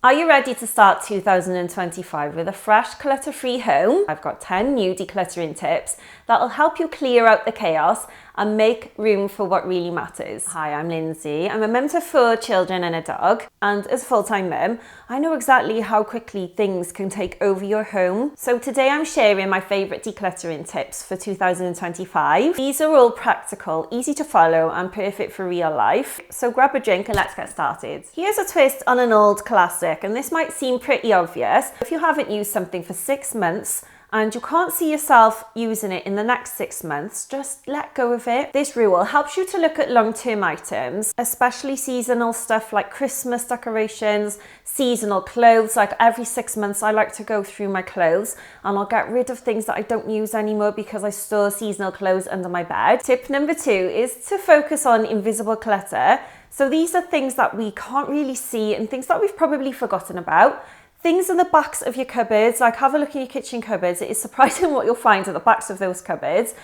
Are you ready to start 2025 with a fresh, clutter-free home? I've got 10 new decluttering tips that'll help you clear out the chaos and make room for what really matters. Hi, I'm Lindsay. I'm a mum to 4 children and a dog, and as a full-time mum, I know exactly how quickly things can take over your home. So today I'm sharing my favourite decluttering tips for 2025. These are all practical, easy to follow, and perfect for real life. So grab a drink and let's get started. Here's a twist on an old classic, and this might seem pretty obvious. If you haven't used something for 6 months, and you can't see yourself using it in the next 6 months, just let go of it. This rule helps you to look at long-term items, especially seasonal stuff like Christmas decorations, seasonal clothes. Like every 6 months, I like to go through my clothes and I'll get rid of things that I don't use anymore because I store seasonal clothes under my bed. Tip number 2 is to focus on invisible clutter. So these are things that we can't really see and things that we've probably forgotten about. Things in the backs of your cupboards, like have a look in your kitchen cupboards. It is surprising what you'll find at the backs of those cupboards.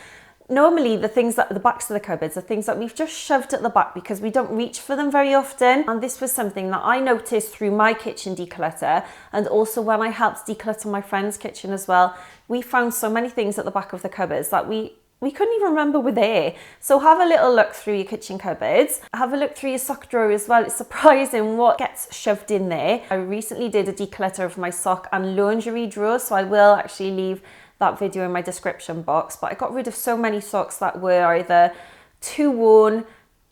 Normally the things that the backs of the cupboards are things that we've just shoved at the back because we don't reach for them very often. And this was something that I noticed through my kitchen declutter, and also when I helped declutter my friend's kitchen as well. We found so many things at the back of the cupboards that we couldn't even remember were there. So have a little look through your kitchen cupboards. Have a look through your sock drawer as well. It's surprising what gets shoved in there. I recently did a declutter of my sock and lingerie drawer, so I will actually leave that video in my description box. But I got rid of so many socks that were either too worn,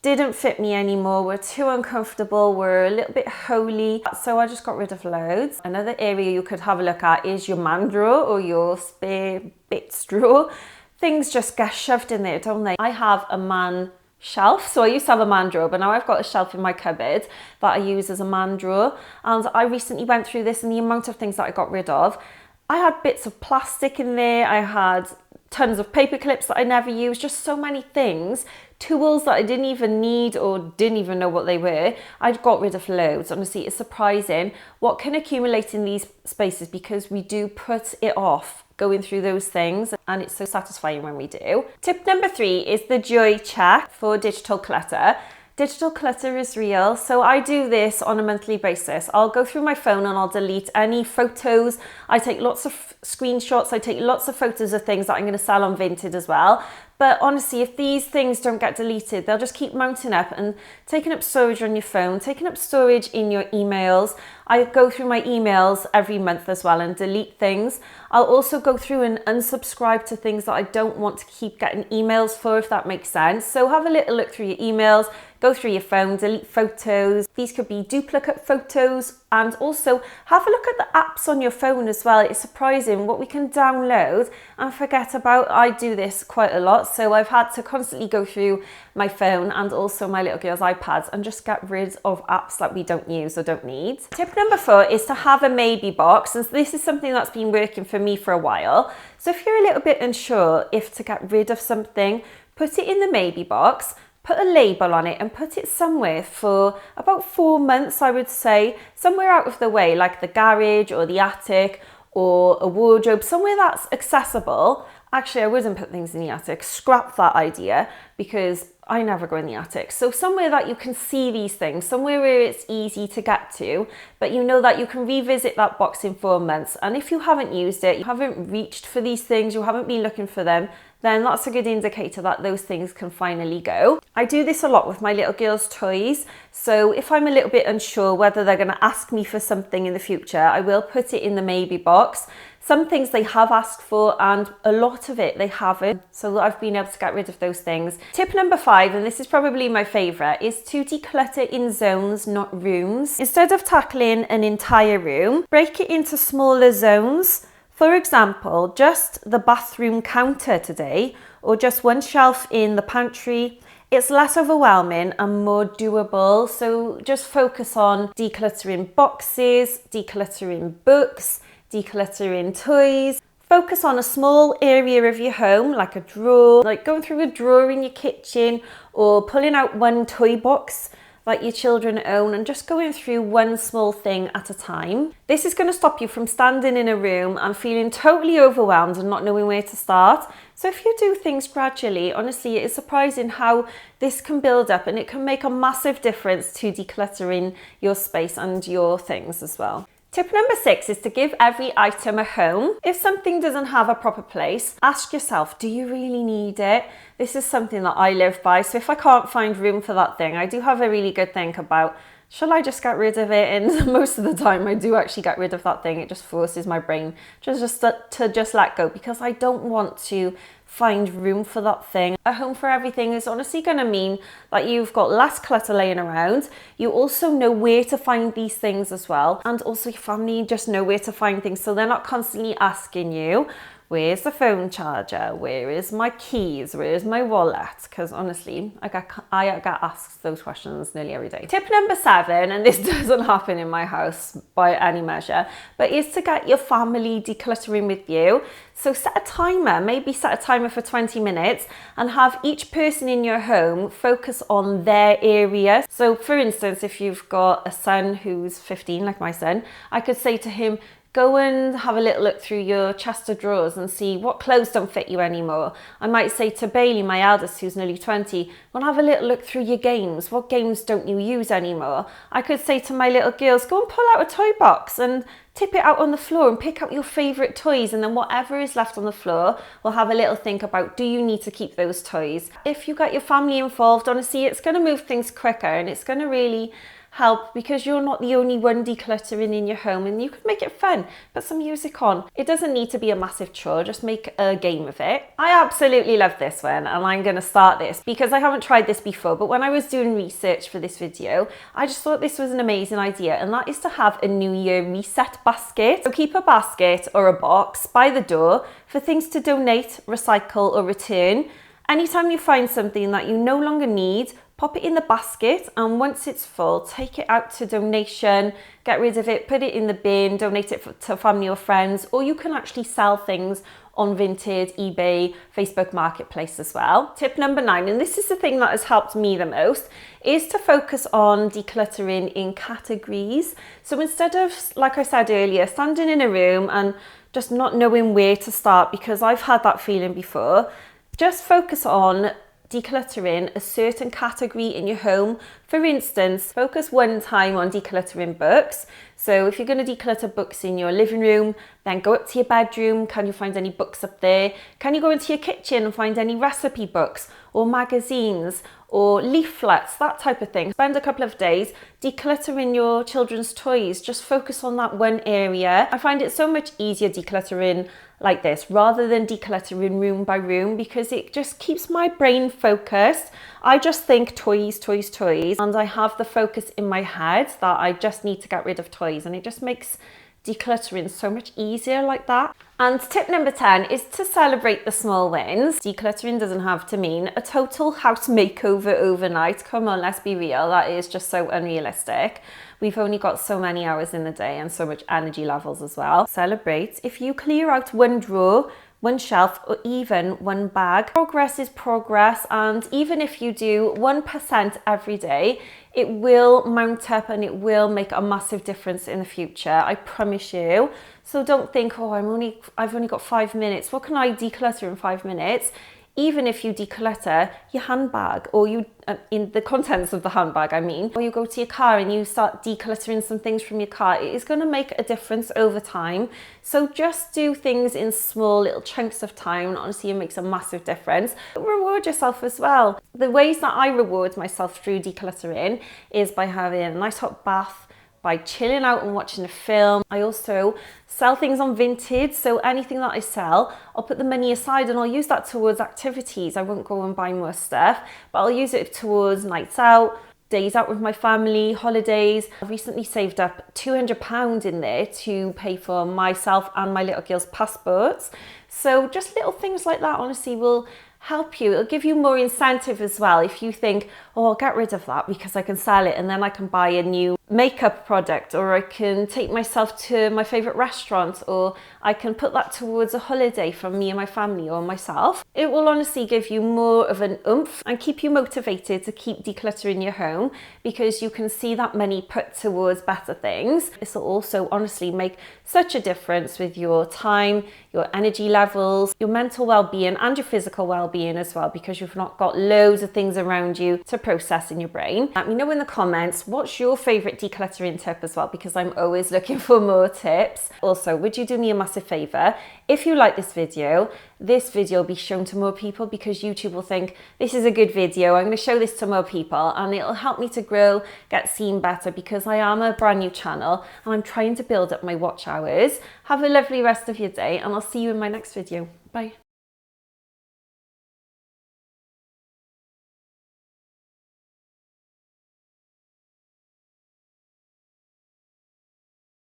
didn't fit me anymore, were too uncomfortable, were a little bit holey. So I just got rid of loads. Another area you could have a look at is your man drawer or your spare bits drawer. Things just get shoved in there, don't they? I have a man shelf. So I used to have a man drawer, but now I've got a shelf in my cupboard that I use as a man drawer. And I recently went through this and the amount of things that I got rid of. I had bits of plastic in there. I had tons of paper clips that I never used, just so many things. Tools that I didn't even need or didn't even know what they were. I got rid of loads. Honestly, it's surprising what can accumulate in these spaces because we do put it off going through those things, and it's so satisfying when we do. Tip number 3 is the joy check for digital clutter. Digital clutter is real, so I do this on a monthly basis. I'll go through my phone and I'll delete any photos. I take lots of screenshots, I take lots of photos of things that I'm going to sell on Vinted as well. But honestly, if these things don't get deleted, they'll just keep mounting up and taking up storage on your phone, taking up storage in your emails. I go through my emails every month as well and delete things. I'll also go through and unsubscribe to things that I don't want to keep getting emails for, if that makes sense. So have a little look through your emails, go through your phone, delete photos. These could be duplicate photos, and also have a look at the apps on your phone as well. It's surprising what we can download and forget about. I do this quite a lot, so I've had to constantly go through my phone and also my little girl's iPads and just get rid of apps that we don't use or don't need. Tip number 4 is to have a maybe box, and this is something that's been working for me for a while. So if you're a little bit unsure if to get rid of something, put it in the maybe box. Put a label on it and put it somewhere for about 4 months, I would say, somewhere out of the way, like the garage or the attic or a wardrobe, somewhere that's accessible. Actually, I wouldn't put things in the attic. Scrap that idea because I never go in the attic. So somewhere that you can see these things, somewhere where it's easy to get to, but you know that you can revisit that box in 4 months. And if you haven't used it, you haven't reached for these things, you haven't been looking for them, then that's a good indicator that those things can finally go. I do this a lot with my little girl's toys. So if I'm a little bit unsure whether they're going to ask me for something in the future, I will put it in the maybe box. Some things they have asked for and a lot of it they haven't. So I've been able to get rid of those things. Tip number 5, and this is probably my favorite, is to declutter in zones, not rooms. Instead of tackling an entire room, break it into smaller zones. For example, just the bathroom counter today, or just one shelf in the pantry. It's less overwhelming and more doable. So just focus on decluttering boxes, decluttering books, decluttering toys. Focus on a small area of your home, like a drawer, like going through a drawer in your kitchen or pulling out one toy box that your children own and just going through one small thing at a time. This is going to stop you from standing in a room and feeling totally overwhelmed and not knowing where to start. So if you do things gradually, honestly, it is surprising how this can build up, and it can make a massive difference to decluttering your space and your things as well. Tip number 6 is to give every item a home. If something doesn't have a proper place, ask yourself, do you really need it? This is something that I live by. So if I can't find room for that thing, I do have a really good think about, shall I just get rid of it? And most of the time I do actually get rid of that thing. It just forces my brain to just let go, because I don't want to find room for that thing. A home for everything is honestly going to mean that you've got less clutter laying around. You also know where to find these things as well. And also your family just know where to find things. So they're not constantly asking you, where's the phone charger? Where is my keys? Where is my wallet? Because honestly, I get asked those questions nearly every day. Tip number 7, and this doesn't happen in my house by any measure, but is to get your family decluttering with you. So set a timer, maybe set a timer for 20 minutes and have each person in your home focus on their area. So for instance, if you've got a son who's 15, like my son, I could say to him, go and have a little look through your chest of drawers and see what clothes don't fit you anymore. I might say to Bailey, my eldest, who's nearly 20, go and have a little look through your games. What games don't you use anymore? I could say to my little girls, go and pull out a toy box and tip it out on the floor and pick out your favourite toys, and then whatever is left on the floor, we'll have a little think about, do you need to keep those toys? If you get your family involved, honestly, it's going to move things quicker, and it's going to really help, because you're not the only one decluttering in your home, and you can make it fun. Put some music on. It doesn't need to be a massive chore, just make a game of it. I absolutely love this one, and I'm going to start this because I haven't tried this before, but when I was doing research for this video, I just thought this was an amazing idea, and that is to have a New Year reset basket. So keep a basket or a box by the door for things to donate, recycle or return. Anytime you find something that you no longer need, pop it in the basket, and once it's full, take it out to donation, get rid of it, put it in the bin, donate it to family or friends, or you can actually sell things on Vinted, eBay, Facebook Marketplace as well. Tip number 9, and this is the thing that has helped me the most, is to focus on decluttering in categories. So instead of, like I said earlier, standing in a room and just not knowing where to start, because I've had that feeling before, just focus on decluttering a certain category in your home. For instance, focus one time on decluttering books. So if you're going to declutter books in your living room, then go up to your bedroom. Can you find any books up there? Can you go into your kitchen and find any recipe books or magazines or leaflets, that type of thing? Spend a couple of days decluttering your children's toys. Just focus on that one area. I find it so much easier decluttering like this rather than decluttering room by room, because it just keeps my brain focused. I just think toys, toys, toys, and I have the focus in my head that I just need to get rid of toys, and it just makes decluttering so much easier like that. And tip number 10 is to celebrate the small wins. Decluttering doesn't have to mean a total house makeover overnight. Come on, let's be real. That is just so unrealistic. We've only got so many hours in the day and so much energy levels as well. Celebrate if you clear out one drawer, one shelf, or even one bag. Progress is progress, and even if you do 1% every day, it will mount up and it will make a massive difference in the future, I promise you. So don't think, oh, I've only got 5 minutes. What can I declutter in 5 minutes? Even if you declutter your handbag, or you in the contents of the handbag, I mean, or you go to your car and you start decluttering some things from your car, it is going to make a difference over time. So just do things in small little chunks of time. Honestly, it makes a massive difference. But reward yourself as well. The ways that I reward myself through decluttering is by having a nice hot bath, by chilling out and watching a film. I also sell things on Vinted, so anything that I sell, I'll put the money aside and I'll use that towards activities. I won't go and buy more stuff, but I'll use it towards nights out, days out with my family, holidays. I've recently saved up £200 in there to pay for myself and my little girl's passports. So just little things like that, honestly, will help you. It'll give you more incentive as well. If you think, oh, I'll get rid of that because I can sell it and then I can buy a new makeup product, or I can take myself to my favorite restaurant, or I can put that towards a holiday for me and my family or myself. It will honestly give you more of an oomph and keep you motivated to keep decluttering your home, because you can see that money put towards better things. This will also honestly make such a difference with your time, your energy levels, your mental well-being and your physical well-being as well, because you've not got loads of things around you to process in your brain. Let me know in the comments what's your favorite decluttering tip as well, because I'm always looking for more tips. Also, would you do me a massive favor? If you like this video will be shown to more people, because YouTube will think this is a good video, I'm going to show this to more people, and it'll help me to grow, get seen better, because I am a brand new channel and I'm trying to build up my watch hours. Have a lovely rest of your day, and I'll see you in my next video. Bye.